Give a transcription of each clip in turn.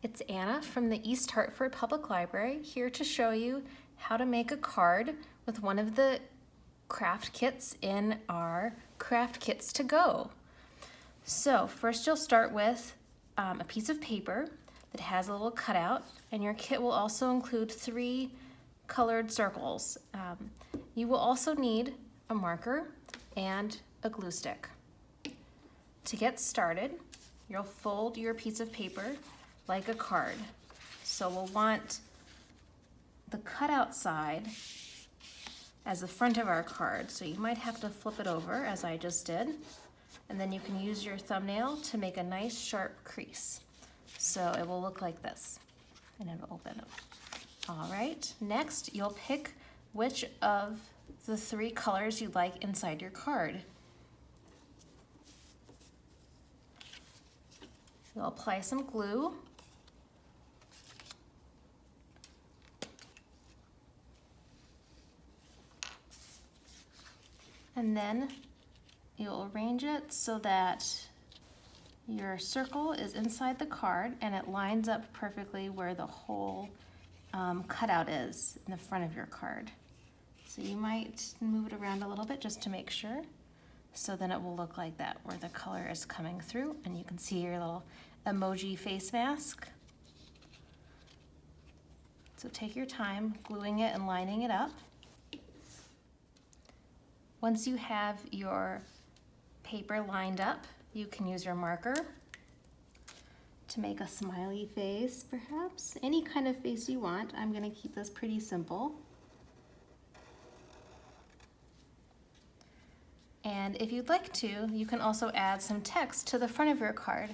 It's Anna from the East Hartford Public Library, here to show you how to make a card with one of the craft kits in our Craft Kits to Go. So first you'll start with a piece of paper that has a little cutout, and your kit will also include 3 colored circles. You will also need a marker and a glue stick. To get started, you'll fold your piece of paper like a card. So we'll want the cutout side as the front of our card. So you might have to flip it over as I just did. And then you can use your thumbnail to make a nice sharp crease. So it will look like this, and it'll open up. All right, next you'll pick which of the 3 colors you'd like inside your card. You'll apply some glue. And then you'll arrange it so that your circle is inside the card and it lines up perfectly where the whole cutout is in the front of your card. So you might move it around a little bit just to make sure. So then it will look like that, where the color is coming through, and you can see your little emoji face mask. So take your time gluing it and lining it up. Once you have your paper lined up, you can use your marker to make a smiley face, perhaps. Any kind of face you want. I'm going to keep this pretty simple. And if you'd like to, you can also add some text to the front of your card.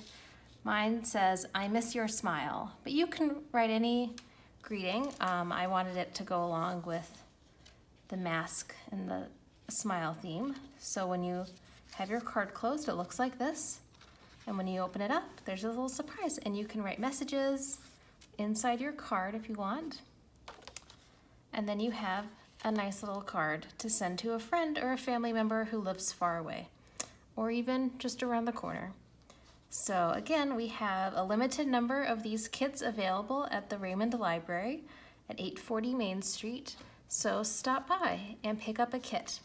Mine says, "I miss your smile," but you can write any greeting. I wanted it to go along with the mask and the smile theme. So when you have your card closed, it looks like this. And when you open it up, there's a little surprise, and you can write messages inside your card if you want. And then you have a nice little card to send to a friend or a family member who lives far away, or even just around the corner. So again, we have a limited number of these kits available at the Raymond Library at 840 Main Street. So stop by and pick up a kit.